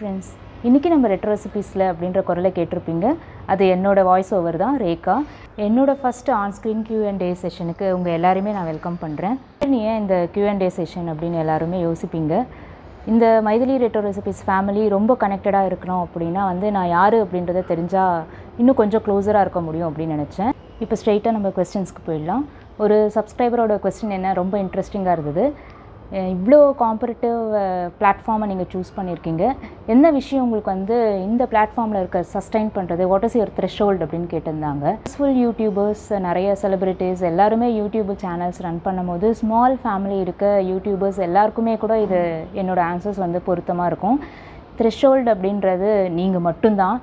Friends, இன்றைக்கி நம்ம retro ரெசிபீஸில் அப்படின்ற குரலை கேட்டிருப்பீங்க. அது என்னோடய வாய்ஸ் ஓவர் தான், ரேகா. என்னோடய ஃபஸ்ட்டு ஆன்ஸ்க்ரீன் Q&A செஷனுக்கு உங்கள் எல்லாருமே நான் வெல்கம் பண்ணுறேன். ஏன் இந்த Q&A செஷன் அப்படின்னு எல்லாருமே யோசிப்பீங்க. இந்த மைதிலி ரெட்ரோ ரெசிபீஸ் ஃபேமிலி ரொம்ப கனெக்டடாக இருக்கணும் அப்படின்னா நான் யார் அப்படின்றத தெரிஞ்சால் இன்னும் கொஞ்சம் க்ளோஸராக இருக்க முடியும் அப்படின்னு நினச்சேன். இப்போ ஸ்ட்ரெயிட்டாக நம்ம கொஸ்டின்ஸ்க்கு போயிடலாம். ஒரு சப்ஸ்கிரைபரோட கொஸ்டின் என்ன ரொம்ப இன்ட்ரெஸ்டிங்காக இருந்தது. இவ்வளோ காம்பரேட்டிவ் பிளாட்ஃபார்மை நீங்கள் சூஸ் பண்ணியிருக்கீங்க, என்ன விஷயம் உங்களுக்கு இந்த பிளாட்ஃபார்மில் இருக்க சஸ்டைன் பண்ணுறது, வாட் இஸ் யுவர் த்ரெஷ்ஹோல்ட் அப்படின்னு கேட்டிருந்தாங்க. சக்ஸஸ்ஃபுல் யூடியூபர்ஸ், நிறைய செலிப்ரிட்டிஸ் எல்லாருமே யூடியூப் சேனல்ஸ் ரன் பண்ணும்போது ஸ்மால் ஃபேமிலி இருக்க யூடியூபர்ஸ் எல்லாருக்குமே கூட இது என்னோடய ஆன்சர்ஸ் பொருத்தமாக இருக்கும். த்ரெஷ்ஹோல்ட் அப்படின்றது நீங்கள் மட்டும்தான்.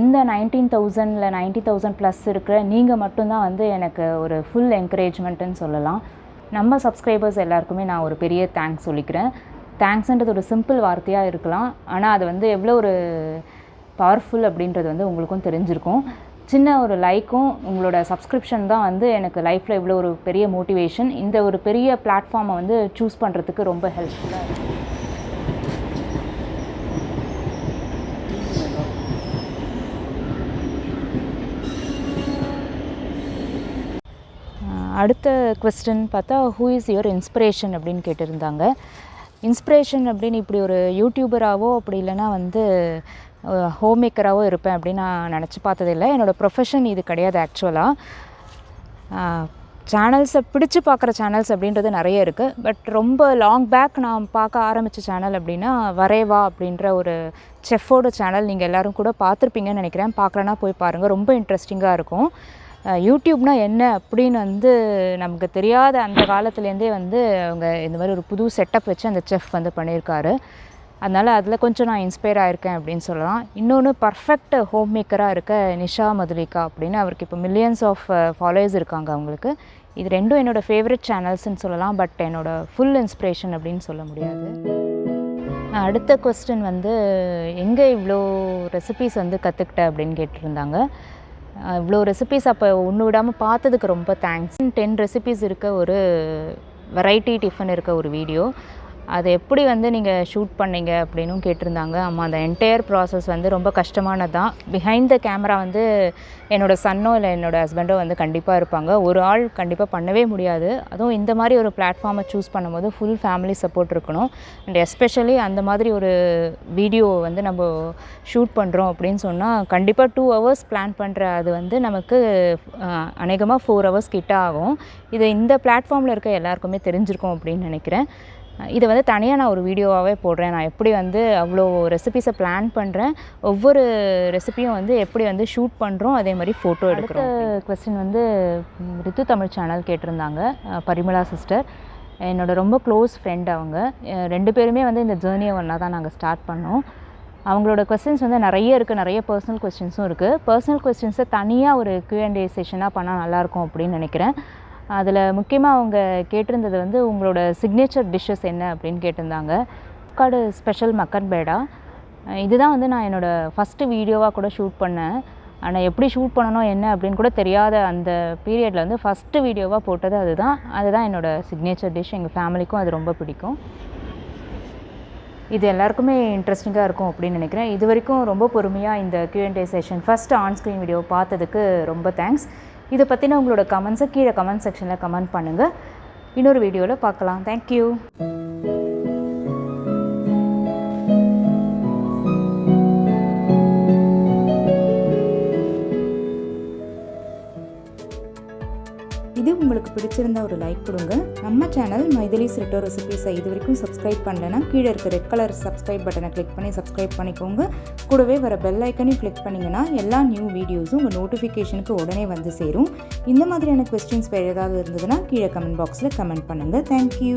இந்த 19,000 இல்லை 90,000 ப்ளஸ் இருக்கிற நீங்கள் மட்டும்தான் எனக்கு ஒரு ஃபுல் என்கரேஜ்மெண்ட்டுன்னு சொல்லலாம். நம்ம சப்ஸ்கிரைபர்ஸ் எல்லாருக்குமே நான் ஒரு பெரிய தேங்க்ஸ் சொல்லிக்கிறேன். தேங்க்ஸ்ன்றது ஒரு சிம்பிள் வார்த்தையாக இருக்கலாம், ஆனால் அது எவ்வளோ ஒரு பவர்ஃபுல் அப்படின்றது உங்களுக்கும் தெரிஞ்சிருக்கும். சின்ன ஒரு லைக்கும் உங்களோட சப்ஸ்கிரிப்ஷன் தான் எனக்கு லைஃப்பில் இவ்வளோ ஒரு பெரிய மோட்டிவேஷன். இந்த ஒரு பெரிய பிளாட்ஃபார்மை சூஸ் பண்ணுறதுக்கு ரொம்ப ஹெல்ப்ஃபுல்லாக இருக்கும். அடுத்த கொஸ்டின் பார்த்தா, ஹூ இஸ் யுவர் இன்ஸ்பிரேஷன் அப்படின்னு கேட்டிருந்தாங்க. இன்ஸ்பிரேஷன் அப்படின்னு இப்படி ஒரு யூடியூபராகவோ அப்படி இல்லைனா ஹோம் மேக்கராகவோ இருப்பேன் அப்படின்னு நான் நினச்சி பார்த்ததில்லை. என்னோடய ப்ரொஃபஷன் இது கிடையாது. ஆக்சுவலாக சேனல்ஸை பிடிச்சி பார்க்குற சேனல்ஸ் அப்படின்றது நிறைய இருக்குது. பட் ரொம்ப லாங் பேக் நான் பார்க்க ஆரம்பித்த சேனல் அப்படின்னா வரேவா அப்படின்ற ஒரு செஃப்போட சேனல். நீங்கள் எல்லோரும் கூட பார்த்துருப்பீங்கன்னு நினைக்கிறேன். பார்க்கலன்னா போய் பாருங்கள், ரொம்ப இன்ட்ரெஸ்டிங்காக இருக்கும். யூடியூப்னா என்ன அப்படின்னு நமக்கு தெரியாத அந்த காலத்துலேருந்தே அவங்க இந்த மாதிரி ஒரு புது செட்டப் வச்சு அந்த செஃப் பண்ணியிருக்காரு. அதனால் அதில் கொஞ்சம் நான் இன்ஸ்பயர் ஆகிருக்கேன் அப்படின்னு சொல்லலாம். இன்னொன்று, பர்ஃபெக்ட் ஹோம் மேக்கராக இருக்க நிஷா மதுலிகா அப்படின்னு, அவருக்கு இப்போ மில்லியன்ஸ் ஆஃப் ஃபாலோவர்ஸ் இருக்காங்க அவங்களுக்கு. இது ரெண்டும் என்னோடய ஃபேவரட் சேனல்ஸ்ன்னு சொல்லலாம். பட் என்னோடய ஃபுல் இன்ஸ்பிரேஷன் அப்படின்னு சொல்ல முடியாது. அடுத்த கொஸ்டின் எங்கே இவ்வளோ ரெசிபீஸ் கற்றுக்கிட்டேன் அப்படின்னு கேட்டிருந்தாங்க. இவ்வளோ ரெசிபீஸ் அப்போ ஒன்று விடாமல் பார்த்ததுக்கு ரொம்ப தேங்க்ஸ். 10 ரெசிபீஸ் இருக்க ஒரு வெரைட்டி டிஃபன் இருக்க ஒரு வீடியோ, அதை எப்படி நீங்கள் ஷூட் பண்ணீங்க அப்படின்னும் கேட்டிருந்தாங்க. ஆமாம், அந்த என்டையர் ப்ராசஸ் ரொம்ப கஷ்டமானது தான். பிஹைண்ட் த கேமரா என்னோடய சன்னோ இல்லை என்னோடய ஹஸ்பண்டோ கண்டிப்பாக இருப்பாங்க. ஒரு ஆள் கண்டிப்பாக பண்ணவே முடியாது. அதுவும் இந்த மாதிரி ஒரு பிளாட்ஃபார்மை சூஸ் பண்ணும்போது ஃபுல் ஃபேமிலி சப்போர்ட் இருக்கணும். அண்ட் எஸ்பெஷலி அந்த மாதிரி ஒரு வீடியோ நம்ம ஷூட் பண்ணுறோம் அப்படின்னு சொன்னால் கண்டிப்பாக 2 hours பிளான் பண்ணுற அது நமக்கு அநேகமாக 4 hours கிட்ட ஆகும். இது இந்த பிளாட்ஃபார்மில் இருக்க எல்லாருக்குமே தெரிஞ்சிருக்கும் அப்படின்னு நினைக்கிறேன். இதை தனியாக நான் ஒரு வீடியோவாகவே போடுறேன். நான் எப்படி அவ்வளோ ரெசிபீஸை பிளான் பண்ணுறேன், ஒவ்வொரு ரெசிபியும் எப்படி ஷூட் பண்ணுறோம், அதே மாதிரி ஃபோட்டோ எடுக்கிறோம். அடுத்த கொஸ்டின் ரித்து தமிழ் சேனல் கேட்டிருந்தாங்க. பரிமளா சிஸ்டர் என்னோட ரொம்ப க்ளோஸ் ஃப்ரெண்ட். அவங்க 2 பேருமே இந்த ஜேர்னியை ஒன்றா தான் நாங்கள் ஸ்டார்ட் பண்ணோம். அவங்களோட கொஸ்டின்ஸ் நிறைய இருக்குது. நிறைய பர்சனல் கொஸ்டின்ஸும் இருக்குது. பர்சனல் கொஸ்டின்ஸை தனியாக ஒரு Q&A செஷனாக பண்ணால் நல்லாயிருக்கும் அப்படின்னு நினைக்கிறேன். அதில் முக்கியமாக அவங்க கேட்டிருந்தது உங்களோட சிக்னேச்சர் டிஷ்ஷஸ் என்ன அப்படின்னு கேட்டிருந்தாங்க. காடு ஸ்பெஷல் மக்கன் பேடா, இதுதான் நான் என்னோடய ஃபஸ்ட்டு வீடியோவாக கூட ஷூட் பண்ணேன். ஆனால் எப்படி ஷூட் பண்ணணும் என்ன அப்படின்னு கூட தெரியாத அந்த பீரியடில் ஃபஸ்ட்டு வீடியோவாக போட்டது அதுதான் என்னோடய சிக்னேச்சர் டிஷ். எங்கள் ஃபேமிலிக்கும் அது ரொம்ப பிடிக்கும். இது எல்லாருக்குமே இன்ட்ரெஸ்டிங்காக இருக்கும் அப்படின்னு நினைக்கிறேன். இது வரைக்கும் ரொம்ப பொறுமையாக இந்த Q&A session first on-screen video பார்த்ததுக்கு ரொம்ப தேங்க்ஸ். இதை பற்றின உங்களோட கமெண்ட்ஸை கீழே கமெண்ட் செக்ஷனில் கமெண்ட் பண்ணுங்கள். இன்னொரு வீடியோவில் பார்க்கலாம். தேங்க்யூ. இது உங்களுக்கு பிடிச்சிருந்தா ஒரு லைக் கொடுங்க. நம்ம சேனல் மைதிலிஸ் ரெட்ரோ ரெசிபீஸை இது வரைக்கும் சப்ஸ்கிரைப் பண்ணலைன்னா கீழே இருக்க ரெட் கலர் சப்ஸ்கிரைப் பட்டனை கிளிக் பண்ணி சப்ஸ்கிரைப் பண்ணிக்கோங்க. கூடவே வர பெல் ஐக்கனையும் கிளிக் பண்ணிங்கன்னா எல்லா நியூ வீடியோஸும் உங்கள் நோட்டிஃபிகேஷனுக்கு உடனே சேரும். இந்த மாதிரியான கொஸ்டின்ஸ் வேறு ஏதாவது இருந்ததுன்னா கீழே கமெண்ட் பாக்ஸில் கமெண்ட் பண்ணுங்கள். தேங்க்யூ.